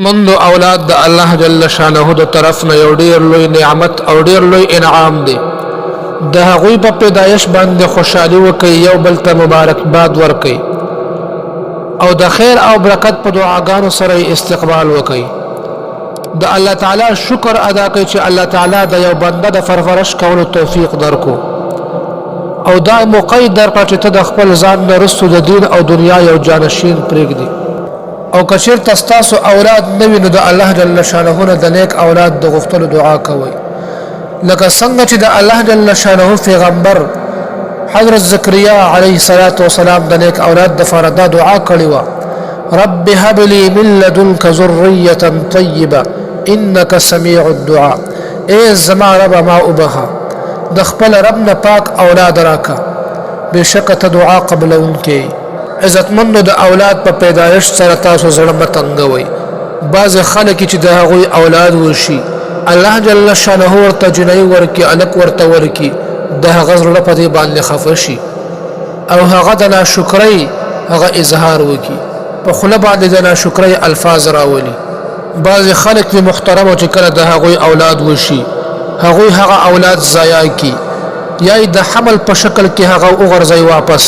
منذ اولاد د الله جل شانه د طرف نه یو ډیر لوی نعمت او ډیر لوی انعام دی. د هغوی په پیدایش باندې خوشحالي وکړئ، یو بل ته مبارکباد ورکړئ او د خیر او برکت په دعاګانو سره استقبال وکړئ. د الله تعالی شکر ادا کړئ چې الله تعالی د یو بنده د فرفرش کولو توفیق درکو او دا موقع درکړه چې ته د خپل ځان نه رستو د دین او دنیا یو جانشین پرېږدي. او کچیر تستاسو اولاد نوی نو د الله جل شانه نه د نیک اولاد د غفتلو دعا کوي، لکه څنګه چې د الله جل شانه پیغمبر حضرت زکریا علیه السلام د نیک اولاد د فردا دعا کړې و: رب هب لي من لدنك ذريه طيبه انك سميع الدعاء. ای زما رب ما وبخه د خپل رب نه پاک اولاد راکا، بشک ته دعا قبلونکې. عزتمندو د اولاد په پیدایش سره تاسو زړه متنګوي. بعض خلک چې د هغوی اولاد وشي الله جل شانه ورته جنۍ ورکی، الک ورته ورکی، د هغه زړه په دې باندې خفه شي او هغه د ناشکرۍ هغه اظهار وکي، په خوله باندې د ناشکرۍ الفاظ راولي. بعض خلک د محترمو چې کله د هغوی اولاد وشي هغوی هغه اولاد ضایع کی یا د حمل په شکل کې هغه وغورځي واپس.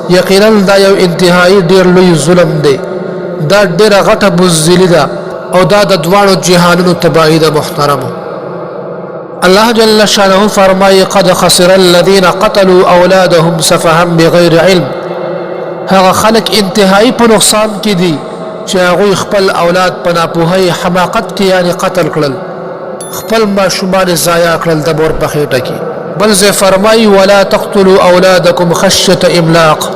یقینا دا یو انتهایی ډیر لوی ظلم دی، دا ډیره غټه بزدلي ده او دا د دواړو جهانونو تباهي ده. محترمو، الله جل شانه فرمایي: قد خسر الذين قتلوا اولادهم سفها بغیر علم. هغه خلک انتهایی په نقصان کې دي چې هغوی خپل اولاد په ناپوهۍ حماقت کې یعنی قتل کړل، خپل ماشومان ضایع کړل د مور په خېټه کې. بل ځای فرمایي: ولا تقتلوا اولادکم خشیة املاق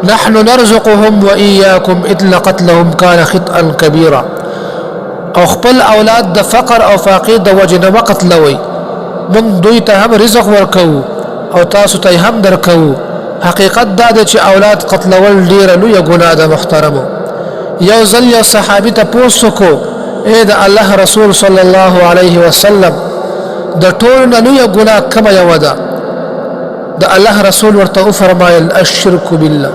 نحن نرزقهم وإياكم إن قتلهم كان خطأ كبيرا. او خپل اولاد د فقر او فاقې د وجې نه مه قتلوئ، موږ دوی ته هم رزق ورکوو او تاسو ته هم درکوو. حقیقت دا دی چې اولاد قتلول ډیره لویه ګناه ده. محترمو، یو ځل یو صحابي تپوس وکړو: ای د الله رسول صلی الله علیه وسلم د ټولو نه لویه ګناه کومه یوه ده؟ د الله رسول ورته وفرمایل: الشرک بالله،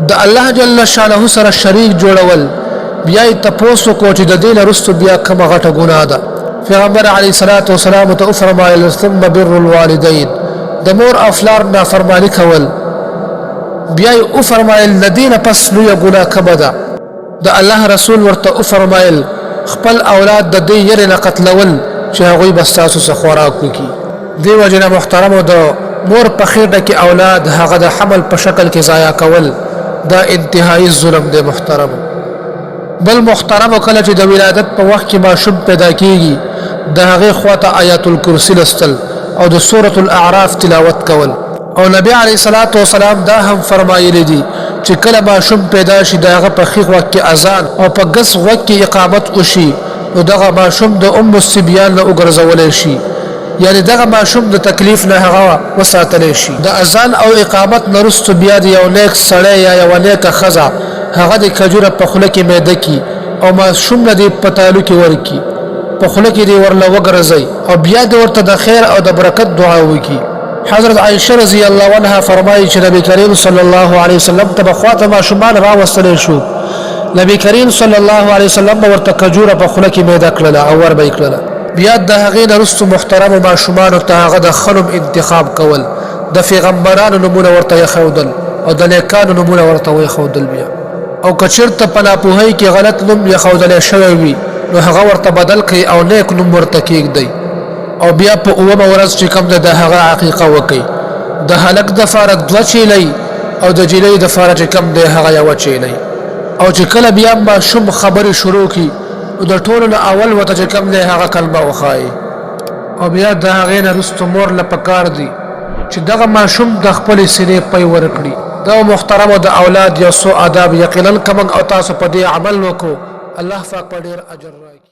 د الله جل شانه سره شریک جوړول. بیا یې تپوس وکړو چې د دې نه وروسته بیا کومه غټه ګناه ده؟ پیغمبر علیه السلام ته وفرمایل: ثم بر الوالدین، د مور او پلار نافرماني کول. بیا یې وفرمایل: د دې نه پس لویه ګناه کومه ده؟ د الله رسول ورته وفرمایل: خپل اولاد د دې یرې نه قتلول چې هغوی به ستاسو څخه خوراک وکړي. دې وجې نه محترمو، د مور په خېټه کې اولاد هغه د حمل په شکل کې ضایع کول دا انتهایی ظلم دی. محترمو، بل محترمو، کله چې د ولادت په وخت کې ماشوم پیدا کیږي د هغې خواته آیات الکرسي لوستل او د سورة الاعراف تلاوت کول. او نبی علیه السلام دا هم فرمایلی دي چې کله ماشوم پیدا شي د هغه په ښي غوږ کې اذان او په ګس غوږ کې اقامت وشي نو دغه ماشوم د ام الصبیان نه وګرځولی شي، یعنی دغه ماشوم د تکلیف نه هغه وساتلی شي. د اذان او اقامت نه وروسته بیا د یو نیک سړی یا یوه نیکه ښځه هغه د کجوره په خوله کې میده کي او ماشوم نه دې په تالو کې ورکي، په خوله کې دې ورله وګرځئ او بیا دې ورته د خیر او د برکت دعا وکړي. حضرت عائشه رضی الله عنها فرمایي چې نبی کریم صلی الله علیه وسلم ته به خواته ماشومان راوستلی شو، نبی کریم صلی الله علیه وسلم به ورته کجوره په خوله کې میده کړله او ور به یې کړله. بیا د هغې نه وروسته محترمو ماشومانو ته هغه د ښه نوم انتخاب کول، د پیغمبرانو نومونه ورته ایښودل او د نیکانو نومونه ورته ویښودل. بیا او که چېرته په ناپوهۍ کې غلط نوم ایښودلی شوی وي نو هغه ورته بدل کړئ او نیک نوم ورته کېږدئ. او بیا په اومه ورځ چې کوم دی د هغه عقیقه وکړئ. د هلک دپاره 2 چیلۍ او د جیلۍ دپاره چې کوم دی هغه 1 چیلۍ. او چې کله بیا ماشوم خبرې شروع کړي نو د ټولو نه اول ورته چې کوم دی هغه کلمه وښایي. او بیا د هغې نه وروسته مور له پکار دي چې دغه ماشوم د خپلې سینې پی ورکړي. دا محترمو د اولاد یو څو آداب یقینا که موږ او تاسو په دې عمل وکړو الله پاک په ډېر اجر راکړي.